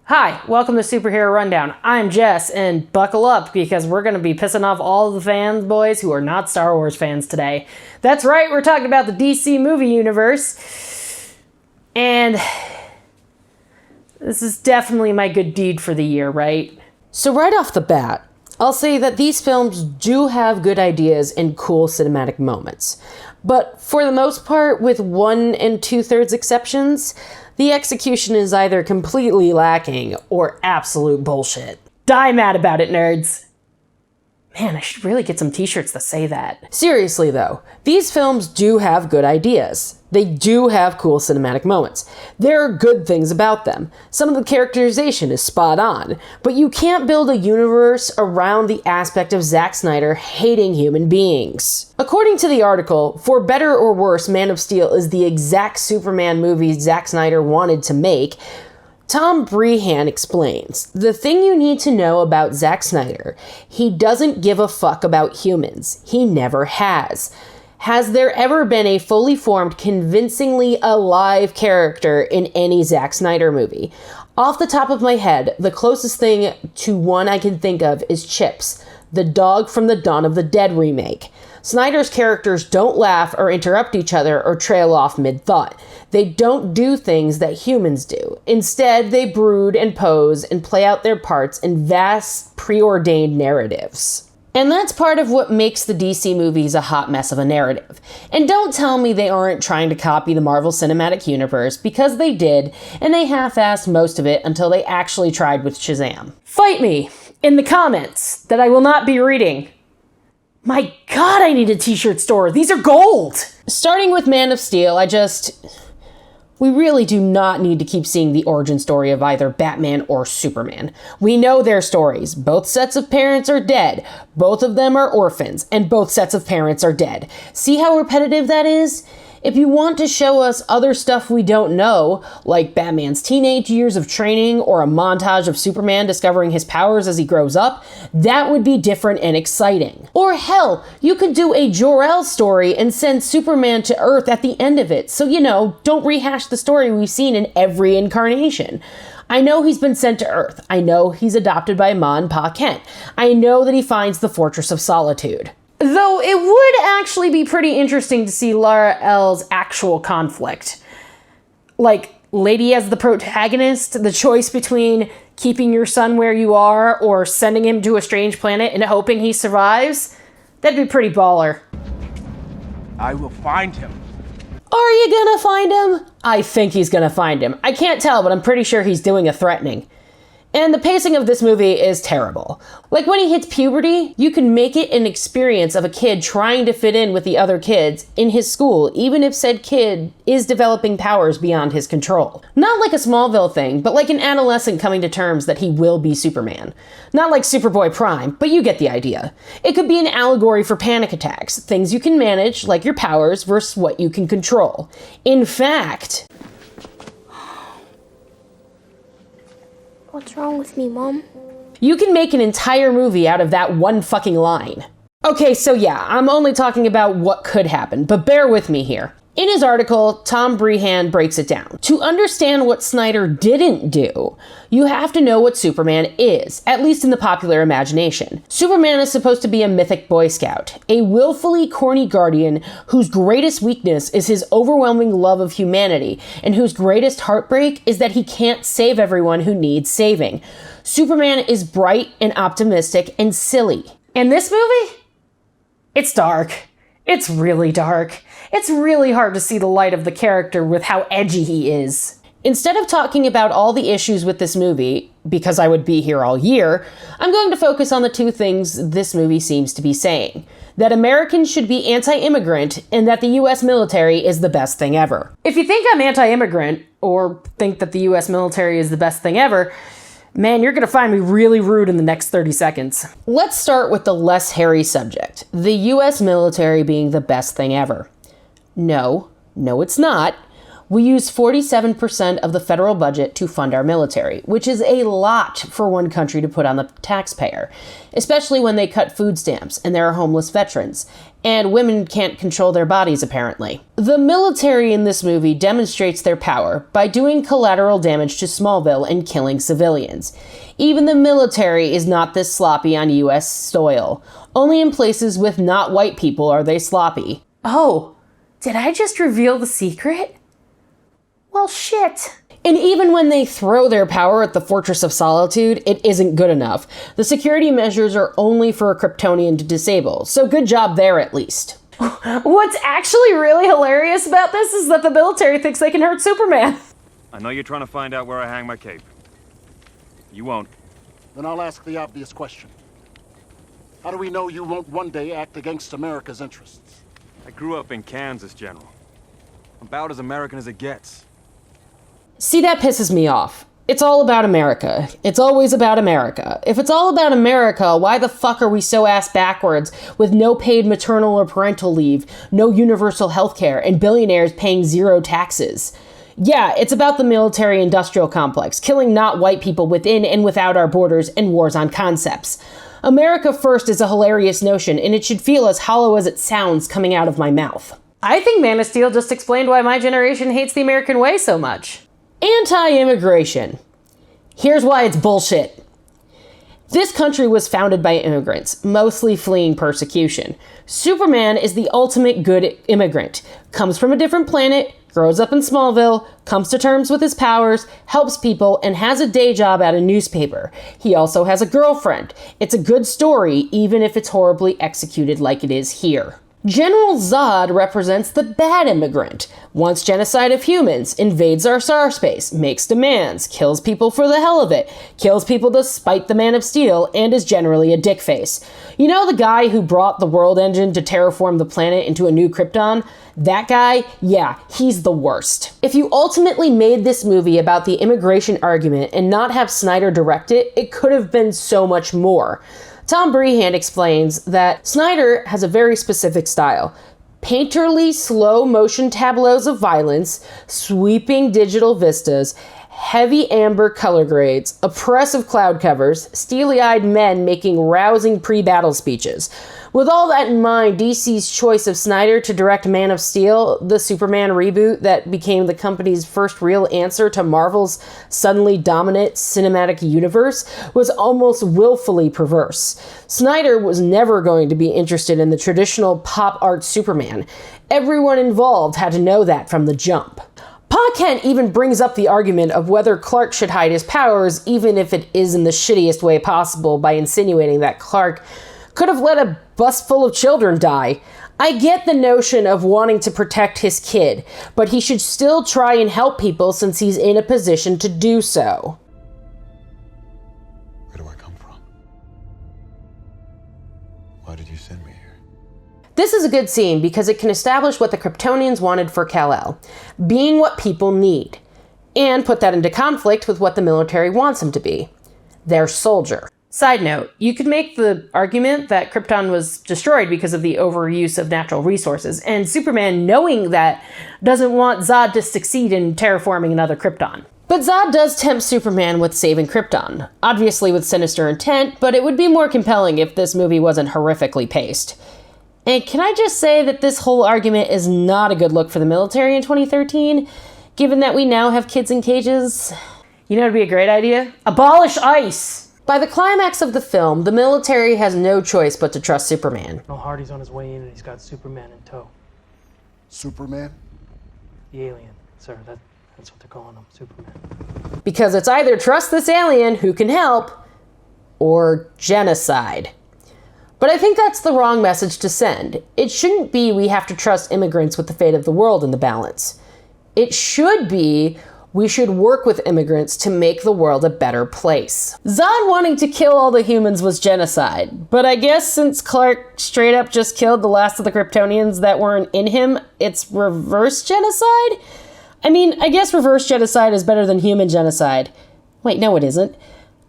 Hi, welcome to Superhero Rundown. I'm Jess, and buckle up because we're going to be pissing off all the fanboys who are not Star Wars fans today. That's right, we're talking about the DC movie universe. And this is definitely my good deed for the year, right? So right off the bat, I'll say that these films do have good ideas and cool cinematic moments. But for the most part, with 1 2/3 exceptions, the execution is either completely lacking or absolute bullshit. Die mad about it, nerds. Man, I should really get some t-shirts that say that. Seriously though, these films do have good ideas. They do have cool cinematic moments. There are good things about them. Some of the characterization is spot on, but you can't build a universe around the aspect of Zack Snyder hating human beings. According to the article, for better or worse, Man of Steel is the exact Superman movie Zack Snyder wanted to make. Tom Breihan explains, the thing you need to know about Zack Snyder, he doesn't give a fuck about humans. He never has. Has there ever been a fully formed, convincingly alive character in any Zack Snyder movie? Off the top of my head, the closest thing to one I can think of is Chips, the dog from the Dawn of the Dead remake. Snyder's characters don't laugh or interrupt each other or trail off mid-thought. They don't do things that humans do. Instead, they brood and pose and play out their parts in vast, preordained narratives. And that's part of what makes the DC movies a hot mess of a narrative. And don't tell me they aren't trying to copy the Marvel Cinematic Universe, because they did, and they half-assed most of it until they actually tried with Shazam. Fight me in the comments that I will not be reading. My God, I need a t-shirt store. These are gold. Starting with Man of Steel, we really do not need to keep seeing the origin story of either Batman or Superman. We know their stories. Both sets of parents are dead. Both of them are orphans, and both sets of parents are dead. See how repetitive that is? If you want to show us other stuff we don't know, like Batman's teenage years of training or a montage of Superman discovering his powers as he grows up, that would be different and exciting. Or hell, you could do a Jor-El story and send Superman to Earth at the end of it, so don't rehash the story we've seen in every incarnation. I know he's been sent to Earth. I know he's adopted by Ma and Pa Kent. I know that he finds the Fortress of Solitude. Though it would actually be pretty interesting to see Lar-El's actual conflict. Like, Lady as the protagonist, the choice between keeping your son where you are or sending him to a strange planet and hoping he survives, that'd be pretty baller. I will find him. Are you gonna find him? I think he's gonna find him. I can't tell, but I'm pretty sure he's doing a threatening. And the pacing of this movie is terrible. Like when he hits puberty, you can make it an experience of a kid trying to fit in with the other kids in his school, even if said kid is developing powers beyond his control. Not like a Smallville thing, but like an adolescent coming to terms that he will be Superman. Not like Superboy Prime, but you get the idea. It could be an allegory for panic attacks, things you can manage, like your powers, versus what you can control. In fact, what's wrong with me, Mom? you can make an entire movie out of that one fucking line. Okay, so yeah, I'm only talking about what could happen, but bear with me here. In his article, Tom Breihan breaks it down. To understand what Snyder didn't do, you have to know what Superman is, at least in the popular imagination. Superman is supposed to be a mythic Boy Scout, a willfully corny guardian whose greatest weakness is his overwhelming love of humanity, and whose greatest heartbreak is that he can't save everyone who needs saving. Superman is bright and optimistic and silly. In this movie, it's dark. It's really dark. It's really hard to see the light of the character with how edgy he is. Instead of talking about all the issues with this movie, because I would be here all year, I'm going to focus on the two things this movie seems to be saying. That Americans should be anti-immigrant, and that the US military is the best thing ever. If you think I'm anti-immigrant, or think that the US military is the best thing ever, man, you're gonna find me really rude in the next 30 seconds. Let's start with the less hairy subject, the US military being the best thing ever. No, it's not. We use 47% of the federal budget to fund our military, which is a lot for one country to put on the taxpayer, especially when they cut food stamps and there are homeless veterans, and women can't control their bodies apparently. The military in this movie demonstrates their power by doing collateral damage to Smallville and killing civilians. Even the military is not this sloppy on US soil. Only in places with not white people are they sloppy. Oh, did I just reveal the secret? Well, shit. And even when they throw their power at the Fortress of Solitude, it isn't good enough. The security measures are only for a Kryptonian to disable, so good job there at least. What's actually really hilarious about this is that the military thinks they can hurt Superman. I know you're trying to find out where I hang my cape. You won't. Then I'll ask the obvious question. How do we know you won't one day act against America's interests? I grew up in Kansas, General. About as American as it gets. See, that pisses me off. It's all about America. It's always about America. If it's all about America, why the fuck are we so ass backwards with no paid maternal or parental leave, no universal health care, and billionaires paying zero taxes? Yeah, it's about the military-industrial complex, killing not white people within and without our borders, and wars on concepts. America first is a hilarious notion, and it should feel as hollow as it sounds coming out of my mouth. I think Man of Steel just explained why my generation hates the American way so much. Anti-immigration. Here's why it's bullshit. This country was founded by immigrants, mostly fleeing persecution. Superman is the ultimate good immigrant. Comes from a different planet, grows up in Smallville, comes to terms with his powers, helps people, and has a day job at a newspaper. He also has a girlfriend. It's a good story, even if it's horribly executed like it is here. General Zod represents the bad immigrant, wants genocide of humans, invades our star space, makes demands, kills people for the hell of it, kills people to spite the Man of Steel, and is generally a dickface. You know the guy who brought the world engine to terraform the planet into a new Krypton? That guy? Yeah, he's the worst. If you ultimately made this movie about the immigration argument and not have Snyder direct it, it could have been so much more. Tom Breihan explains that Snyder has a very specific style. Painterly, slow-motion tableaus of violence, sweeping digital vistas, heavy amber color grades, oppressive cloud covers, steely-eyed men making rousing pre-battle speeches. With all that in mind, DC's choice of Snyder to direct Man of Steel, the Superman reboot that became the company's first real answer to Marvel's suddenly dominant cinematic universe, was almost willfully perverse. Snyder was never going to be interested in the traditional pop art Superman. Everyone involved had to know that from the jump. Pa Kent even brings up the argument of whether Clark should hide his powers, even if it is in the shittiest way possible, by insinuating that Clark could have let a bus full of children die. I get the notion of wanting to protect his kid, but he should still try and help people since he's in a position to do so. Where do I come from? Why did you send me here? This is a good scene because it can establish what the Kryptonians wanted for Kal-El, being what people need, and put that into conflict with what the military wants him to be, their soldier. Side note, you could make the argument that Krypton was destroyed because of the overuse of natural resources, and Superman, knowing that, doesn't want Zod to succeed in terraforming another Krypton. But Zod does tempt Superman with saving Krypton, obviously with sinister intent, but it would be more compelling if this movie wasn't horrifically paced. And can I just say that this whole argument is not a good look for the military in 2013, given that we now have kids in cages? You know what would be a great idea? Abolish ICE! By the climax of the film, the military has no choice but to trust Superman. Hardy's on his way in and he's got Superman in tow. Superman? The alien, sir. That's what they're calling him, Superman. Because it's either trust this alien who can help, or genocide. But I think that's the wrong message to send. It shouldn't be we have to trust immigrants with the fate of the world in the balance. It should be we should work with immigrants to make the world a better place. Zod wanting to kill all the humans was genocide, but I guess since Clark straight up just killed the last of the Kryptonians that weren't in him, it's reverse genocide? I mean, I guess reverse genocide is better than human genocide. Wait, no it isn't.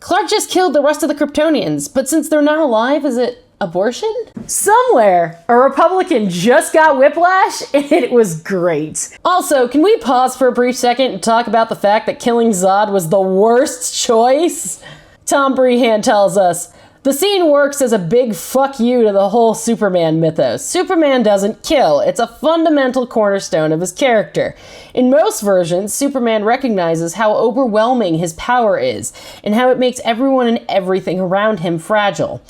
Clark just killed the rest of the Kryptonians, but since they're not alive, is it Abortion? Somewhere, a Republican just got whiplash, and it was great. Also, can we pause for a brief second and talk about the fact that killing Zod was the worst choice? Tom Breihan tells us, the scene works as a big fuck you to the whole Superman mythos. Superman doesn't kill. It's a fundamental cornerstone of his character. In most versions, Superman recognizes how overwhelming his power is and how it makes everyone and everything around him fragile.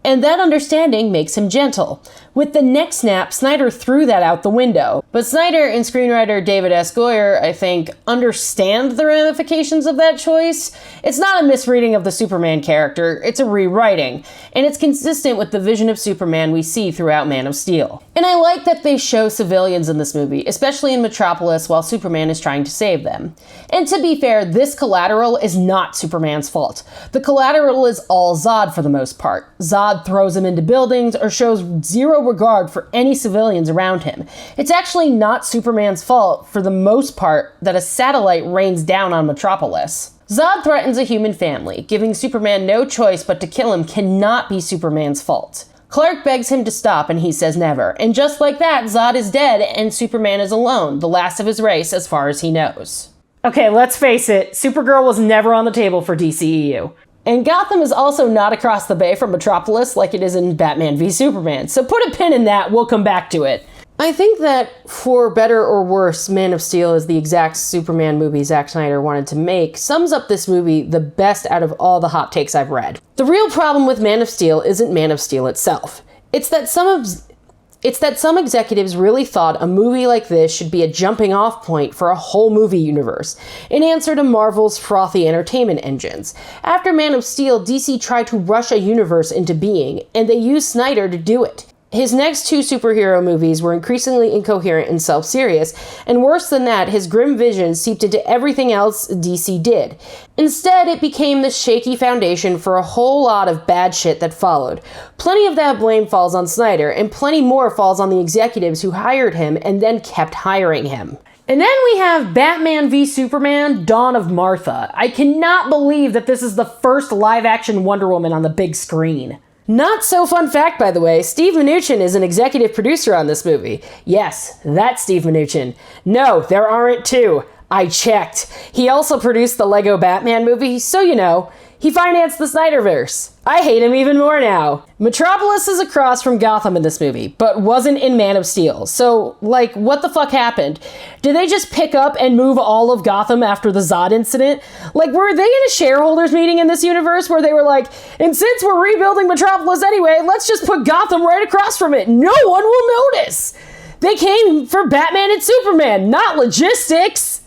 And that understanding makes him gentle. With the neck snap, Snyder threw that out the window. But Snyder and screenwriter David S. Goyer, I think, understand the ramifications of that choice. It's not a misreading of the Superman character, it's a rewriting. And it's consistent with the vision of Superman we see throughout Man of Steel. And I like that they show civilians in this movie, especially in Metropolis, while Superman is trying to save them. And to be fair, this collateral is not Superman's fault. The collateral is all Zod for the most part. Zod throws him into buildings or shows zero regard for any civilians around him. It's actually not Superman's fault, for the most part, that a satellite rains down on Metropolis. Zod threatens a human family. Giving Superman no choice but to kill him cannot be Superman's fault. Clark begs him to stop and he says never. And just like that, Zod is dead and Superman is alone, the last of his race as far as he knows. Okay, let's face it, Supergirl was never on the table for DCEU. And Gotham is also not across the bay from Metropolis like it is in Batman v Superman, so put a pin in that, we'll come back to it. I think that, for better or worse, Man of Steel is the exact Superman movie Zack Snyder wanted to make, sums up this movie the best out of all the hot takes I've read. The real problem with Man of Steel isn't Man of Steel itself. It's that some executives really thought a movie like this should be a jumping off point for a whole movie universe, in answer to Marvel's frothy entertainment engines. After Man of Steel, DC tried to rush a universe into being, and they used Snyder to do it. His next two superhero movies were increasingly incoherent and self-serious, and worse than that, his grim vision seeped into everything else DC did. Instead, it became the shaky foundation for a whole lot of bad shit that followed. Plenty of that blame falls on Snyder, and plenty more falls on the executives who hired him and then kept hiring him. And then we have Batman v Superman, Dawn of Martha. I cannot believe that this is the first live-action Wonder Woman on the big screen. Not so fun fact, by the way, Steve Mnuchin is an executive producer on this movie. Yes, that's Steve Mnuchin. No, there aren't two. I checked. He also produced the Lego Batman movie, so you know. He financed the Snyderverse. I hate him even more now. Metropolis is across from Gotham in this movie, but wasn't in Man of Steel. So, like, what the fuck happened? Did they just pick up and move all of Gotham after the Zod incident? Like, were they in a shareholders meeting in this universe where they were like, and since we're rebuilding Metropolis anyway, let's just put Gotham right across from it. No one will notice. They came for Batman and Superman, not logistics.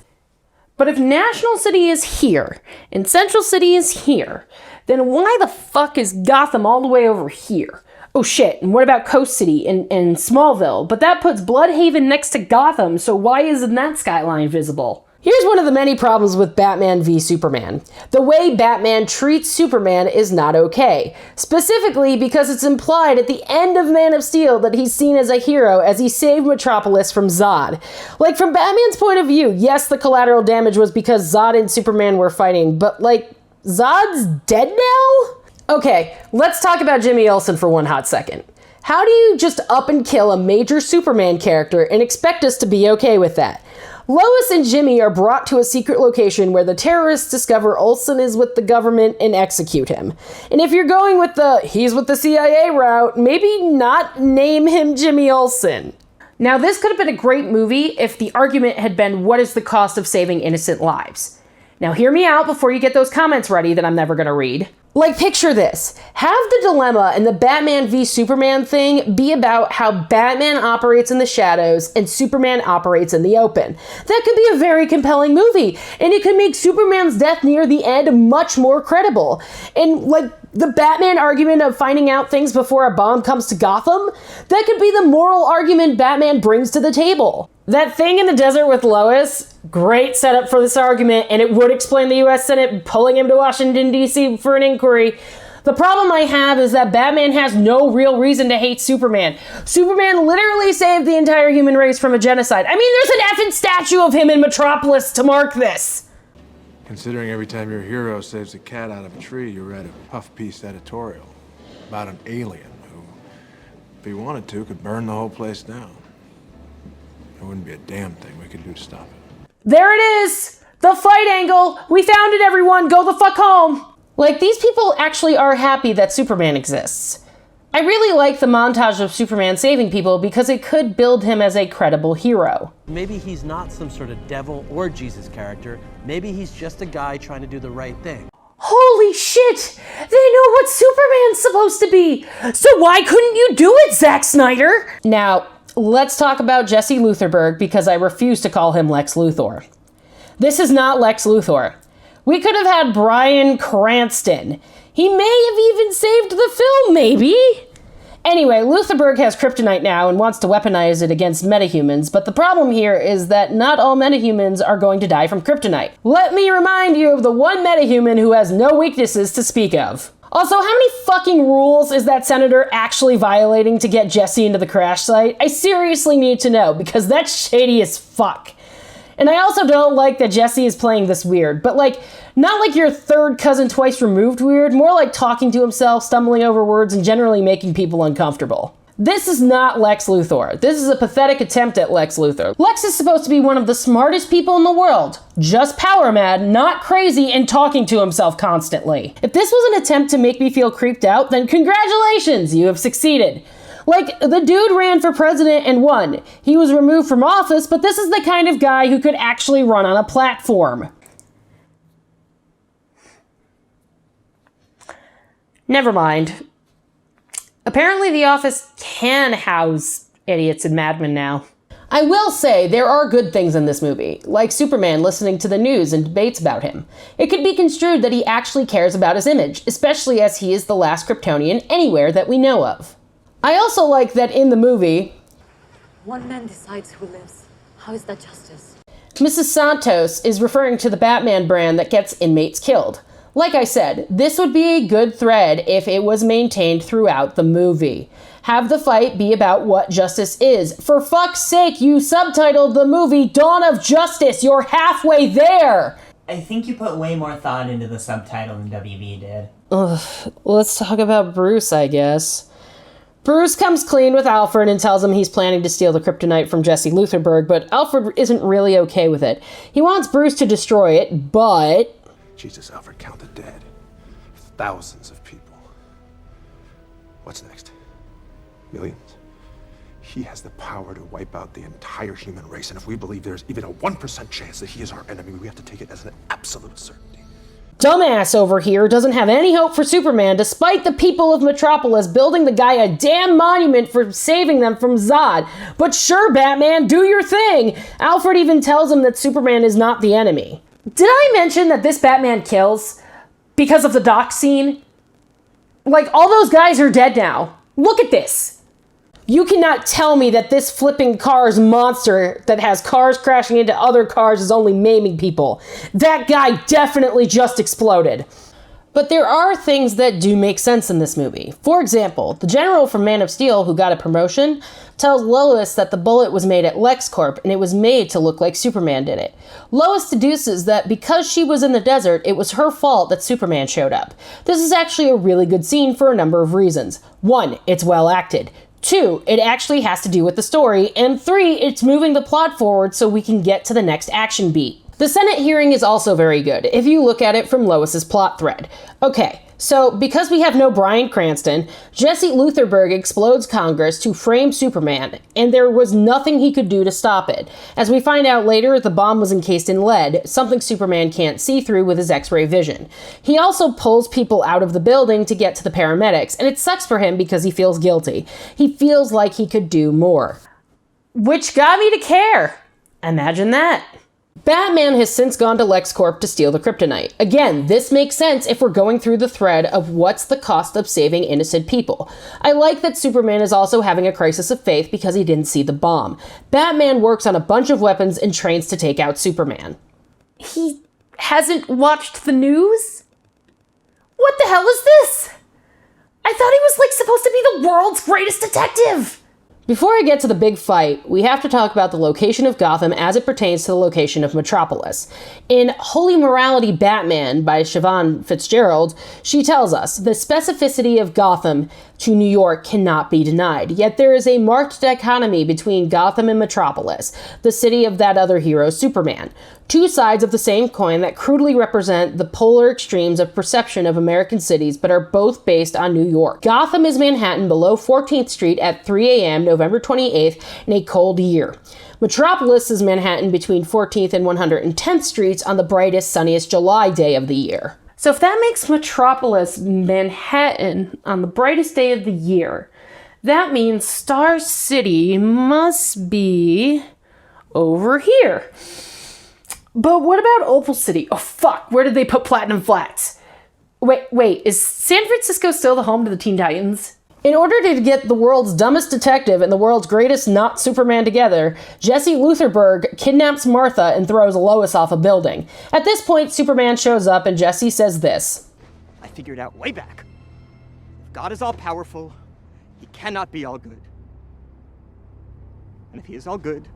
But if National City is here, and Central City is here, then why the fuck is Gotham all the way over here? Oh shit, and what about Coast City and Smallville? But that puts Bloodhaven next to Gotham, so why isn't that skyline visible? Here's one of the many problems with Batman v Superman. The way Batman treats Superman is not okay. Specifically because it's implied at the end of Man of Steel that he's seen as a hero as he saved Metropolis from Zod. Like, from Batman's point of view, yes, the collateral damage was because Zod and Superman were fighting, but like, Zod's dead now? Okay, let's talk about Jimmy Olsen for one hot second. How do you just up and kill a major Superman character and expect us to be okay with that? Lois and Jimmy are brought to a secret location where the terrorists discover Olsen is with the government and execute him. And if you're going with the he's with the CIA route, maybe not name him Jimmy Olsen. Now, this could have been a great movie if the argument had been, what is the cost of saving innocent lives? Now, hear me out before you get those comments ready that I'm never going to read. Like, picture this. Have the dilemma in the Batman v Superman thing be about how Batman operates in the shadows and Superman operates in the open. That could be a very compelling movie, and it could make Superman's death near the end much more credible. And, like, the Batman argument of finding out things before a bomb comes to Gotham, that could be the moral argument Batman brings to the table. That thing in the desert with Lois, great setup for this argument, and it would explain the US Senate pulling him to Washington, D.C. for an inquiry. The problem I have is that Batman has no real reason to hate Superman. Superman literally saved the entire human race from a genocide. I mean, there's an effing statue of him in Metropolis to mark this. Considering every time your hero saves a cat out of a tree, you read a puff piece editorial about an alien with If he wanted to, could burn the whole place down. There wouldn't be a damn thing we could do to stop it. There it is! The fight angle! We found it, everyone! Go the fuck home! Like, these people actually are happy that Superman exists. I really like the montage of Superman saving people because it could build him as a credible hero. Maybe he's not some sort of devil or Jesus character. Maybe he's just a guy trying to do the right thing. Holy shit! They know what Superman's supposed to be! So why couldn't you do it, Zack Snyder? Now, let's talk about Jesse Lutherberg because I refuse to call him Lex Luthor. This is not Lex Luthor. We could have had Bryan Cranston. He may have even saved the film, maybe? Anyway, Lutherberg has kryptonite now and wants to weaponize it against metahumans, but the problem here is that not all metahumans are going to die from kryptonite. Let me remind you of the one metahuman who has no weaknesses to speak of. Also, how many fucking rules is that senator actually violating to get Jesse into the crash site? I seriously need to know, because that's shady as fuck. And I also don't like that Jesse is playing this weird, but like, not like your third cousin twice removed weird, more like talking to himself, stumbling over words, and generally making people uncomfortable. This is not Lex Luthor. This is a pathetic attempt at Lex Luthor. Lex is supposed to be one of the smartest people in the world, just power mad, not crazy, and talking to himself constantly. If this was an attempt to make me feel creeped out, then congratulations, you have succeeded. Like, the dude ran for president and won. He was removed from office, but this is the kind of guy who could actually run on a platform. Never mind. Apparently the office can house idiots and madmen now. I will say there are good things in this movie, like Superman listening to the news and debates about him. It could be construed that he actually cares about his image, especially as he is the last Kryptonian anywhere that we know of. I also like that in the movie, one man decides who lives. How is that justice? Mrs. Santos is referring to the Batman brand that gets inmates killed. Like I said, this would be a good thread if it was maintained throughout the movie. Have the fight be about what justice is. For fuck's sake, you subtitled the movie Dawn of Justice. You're halfway there. I think you put way more thought into the subtitle than WB did. Ugh, let's talk about Bruce, I guess. Bruce comes clean with Alfred and tells him he's planning to steal the kryptonite from Jesse Lutherberg, but Alfred isn't really okay with it. He wants Bruce to destroy it, but... Jesus, Alfred, count the dead. Thousands of people. What's next? Millions? He has the power to wipe out the entire human race, and if we believe there's even a 1% chance that he is our enemy, we have to take it as an absolute certainty. Dumbass over here doesn't have any hope for Superman despite the people of Metropolis building the guy a damn monument for saving them from Zod. But sure, Batman, do your thing! Alfred even tells him that Superman is not the enemy. Did I mention that this Batman kills because of the dock scene? Like, all those guys are dead now. Look at this. You cannot tell me that this flipping cars monster that has cars crashing into other cars is only maiming people. That guy definitely just exploded. But there are things that do make sense in this movie. For example, the general from Man of Steel who got a promotion tells Lois that the bullet was made at LexCorp and it was made to look like Superman did it. Lois deduces that because she was in the desert, it was her fault that Superman showed up. This is actually a really good scene for a number of reasons. 1, it's well acted. 2, it actually has to do with the story. And 3, it's moving the plot forward so we can get to the next action beat. The Senate hearing is also very good, if you look at it from Lois's plot thread. Okay, so because we have no Bryan Cranston, Jesse Lutherberg explodes Congress to frame Superman, and there was nothing he could do to stop it. As we find out later, the bomb was encased in lead, something Superman can't see through with his X-ray vision. He also pulls people out of the building to get to the paramedics, and it sucks for him because he feels guilty. He feels like he could do more. Which got me to care. Imagine that. Batman has since gone to LexCorp to steal the kryptonite. Again, this makes sense if we're going through the thread of what's the cost of saving innocent people. I like that Superman is also having a crisis of faith because he didn't see the bomb. Batman works on a bunch of weapons and trains to take out Superman. He hasn't watched the news? What the hell is this? I thought he was supposed to be the world's greatest detective. Before I get to the big fight, we have to talk about the location of Gotham as it pertains to the location of Metropolis. In Holy Morality Batman by Siobhán Fitzgerald, she tells us, the specificity of Gotham to New York cannot be denied, yet there is a marked dichotomy between Gotham and Metropolis, the city of that other hero, Superman. Two sides of the same coin that crudely represent the polar extremes of perception of American cities, but are both based on New York. Gotham is Manhattan below 14th Street at 3 a.m. November 28th in a cold year. Metropolis is Manhattan between 14th and 110th Streets on the brightest, sunniest July day of the year. So if that makes Metropolis Manhattan on the brightest day of the year, that means Star City must be over here. But what about Opal City? Oh fuck, where did they put Platinum Flats? Wait, is San Francisco still the home to the Teen Titans? In order to get the world's dumbest detective and the world's greatest not Superman together, Jesse Lutherberg kidnaps Martha and throws Lois off a building. At this point, Superman shows up and Jesse says this. I figured out way back. If God is all powerful, he cannot be all good. And if he is all good,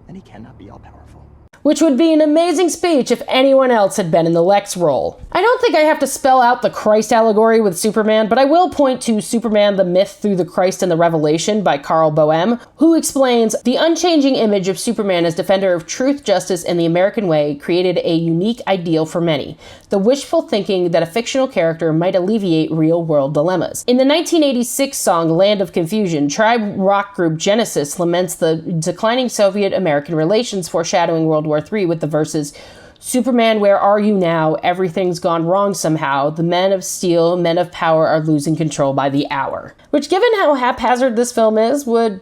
then he cannot be all powerful. Which would be an amazing speech if anyone else had been in the Lex role. I don't think I have to spell out the Christ allegory with Superman, but I will point to Superman the Myth Through the Christ and the Revelation by Carl Boehm, who explains, the unchanging image of Superman as defender of truth, justice, and the American way created a unique ideal for many, the wishful thinking that a fictional character might alleviate real-world dilemmas. In the 1986 song Land of Confusion, tribe rock group Genesis laments the declining Soviet-American relations, foreshadowing World War III with the verses, Superman, where are you now? Everything's gone wrong somehow. The men of steel, men of power are losing control by the hour. Which, given how haphazard this film is, would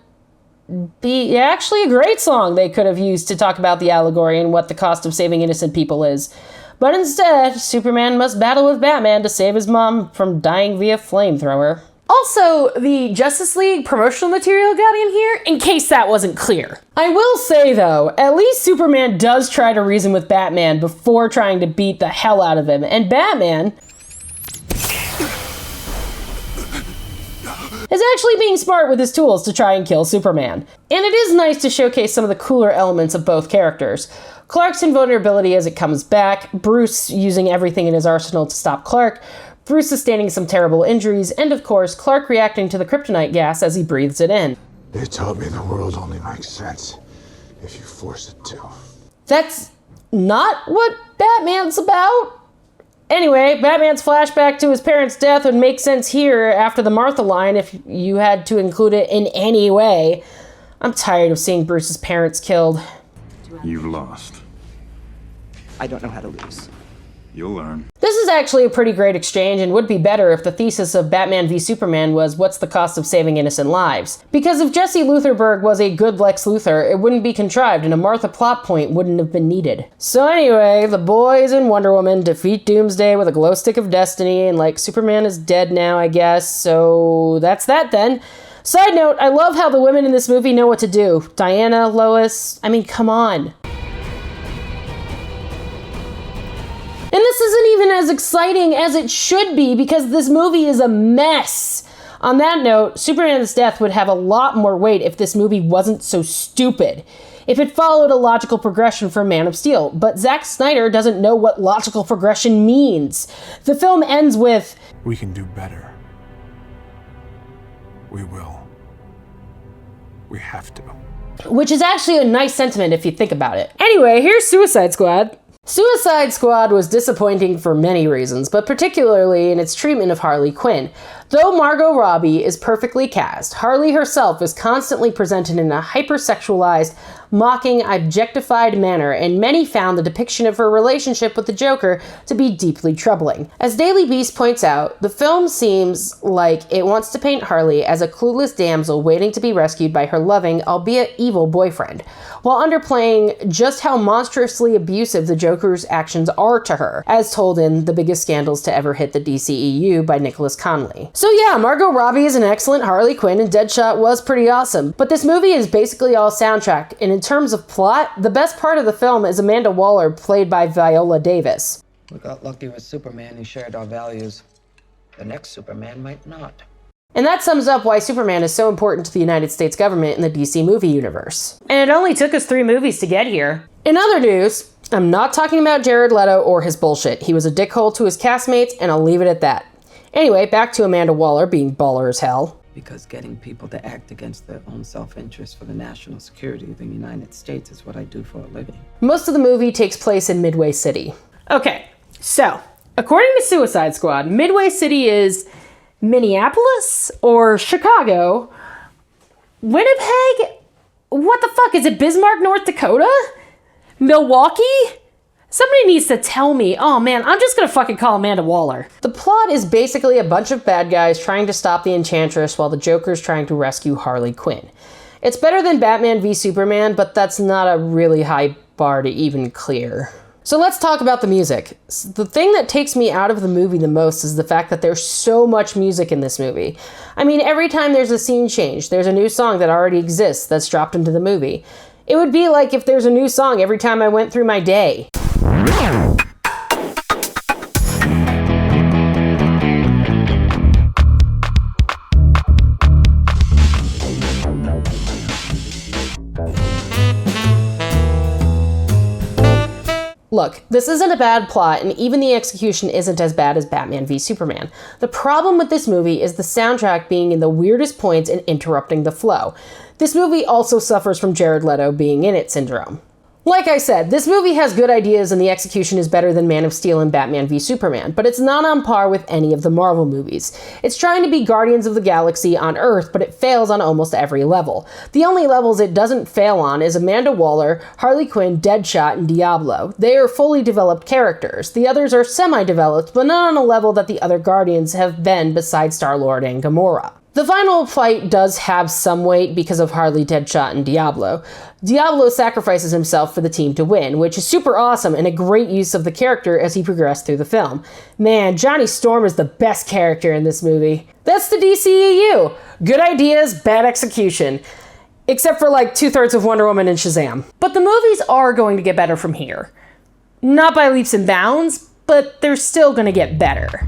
be actually a great song they could have used to talk about the allegory and what the cost of saving innocent people is. But instead, Superman must battle with Batman to save his mom from dying via flamethrower. Also, the Justice League promotional material got in here, in case that wasn't clear. I will say, though, at least Superman does try to reason with Batman before trying to beat the hell out of him, and Batman is actually being smart with his tools to try and kill Superman. And it is nice to showcase some of the cooler elements of both characters. Clark's invulnerability as it comes back, Bruce using everything in his arsenal to stop Clark, Bruce sustaining some terrible injuries, and of course, Clark reacting to the kryptonite gas as he breathes it in. They taught me the world only makes sense if you force it to. That's not what Batman's about. Anyway, Batman's flashback to his parents' death would make sense here after the Martha line if you had to include it in any way. I'm tired of seeing Bruce's parents killed. You've lost. I don't know how to lose. You'll learn. This is actually a pretty great exchange and would be better if the thesis of Batman v Superman was what's the cost of saving innocent lives. Because if Jesse Lutherberg was a good Lex Luthor, it wouldn't be contrived and a Martha plot point wouldn't have been needed. So anyway, the boys and Wonder Woman defeat Doomsday with a glow stick of destiny, and like Superman is dead now, I guess, so that's that then. Side note, I love how the women in this movie know what to do. Diana, Lois, I mean, come on. And this isn't even as exciting as it should be because this movie is a mess. On that note, Superman's death would have a lot more weight if this movie wasn't so stupid. If it followed a logical progression from Man of Steel. But Zack Snyder doesn't know what logical progression means. The film ends with, We can do better. We will. We have to. Which is actually a nice sentiment if you think about it. Anyway, here's Suicide Squad. Suicide Squad was disappointing for many reasons, but particularly in its treatment of Harley Quinn. Though Margot Robbie is perfectly cast, Harley herself is constantly presented in a hypersexualized, mocking, objectified manner, and many found the depiction of her relationship with the Joker to be deeply troubling. As Daily Beast points out, the film seems like it wants to paint Harley as a clueless damsel waiting to be rescued by her loving, albeit evil boyfriend, while underplaying just how monstrously abusive the Joker's actions are to her, as told in The Biggest Scandals to Ever Hit the DCEU by Nicholas Conley. So yeah, Margot Robbie is an excellent Harley Quinn and Deadshot was pretty awesome, but this movie is basically all soundtrack, and in terms of plot, the best part of the film is Amanda Waller, played by Viola Davis. We got lucky with Superman, he shared our values. The next Superman might not. And that sums up why Superman is so important to the United States government in the DC movie universe. And it only took us 3 movies to get here. In other news, I'm not talking about Jared Leto or his bullshit. He was a dickhole to his castmates, and I'll leave it at that. Anyway, back to Amanda Waller being baller as hell. Because getting people to act against their own self-interest for the national security of the United States is what I do for a living. Most of the movie takes place in Midway City. Okay, so, according to Suicide Squad, Midway City is Minneapolis or Chicago? Winnipeg? What the fuck? Is it Bismarck, North Dakota? Milwaukee? Somebody needs to tell me. Oh man, I'm just gonna fucking call Amanda Waller. The plot is basically a bunch of bad guys trying to stop the Enchantress while the Joker's trying to rescue Harley Quinn. It's better than Batman v Superman, but that's not a really high bar to even clear. So let's talk about the music. The thing that takes me out of the movie the most is the fact that there's so much music in this movie. I mean, every time there's a scene change, there's a new song that already exists that's dropped into the movie. It would be like if there's a new song every time I went through my day. Look, this isn't a bad plot, and even the execution isn't as bad as Batman v Superman. The problem with this movie is the soundtrack being in the weirdest points and interrupting the flow. This movie also suffers from Jared Leto being in it syndrome. Like I said, this movie has good ideas and the execution is better than Man of Steel and Batman v Superman, but it's not on par with any of the Marvel movies. It's trying to be Guardians of the Galaxy on Earth, but it fails on almost every level. The only levels it doesn't fail on is Amanda Waller, Harley Quinn, Deadshot, and Diablo. They are fully developed characters. The others are semi-developed, but not on a level that the other Guardians have been besides Star-Lord and Gamora. The final fight does have some weight because of Harley, Deadshot, and Diablo. Diablo sacrifices himself for the team to win, which is super awesome and a great use of the character as he progressed through the film. Man, Johnny Storm is the best character in this movie. That's the DCEU. Good ideas, bad execution. Except for like 2/3 of Wonder Woman and Shazam. But the movies are going to get better from here. Not by leaps and bounds, but they're still going to get better.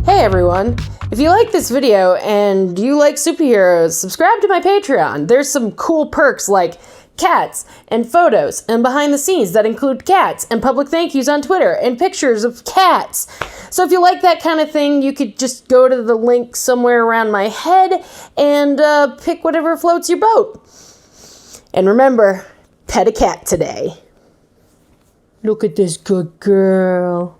Hey everyone, if you like this video and you like superheroes, subscribe to my Patreon. There's some cool perks like cats and photos and behind the scenes that include cats and public thank yous on Twitter and pictures of cats. So if you like that kind of thing, you could just go to the link somewhere around my head and pick whatever floats your boat. And remember, pet a cat today. Look at this good girl.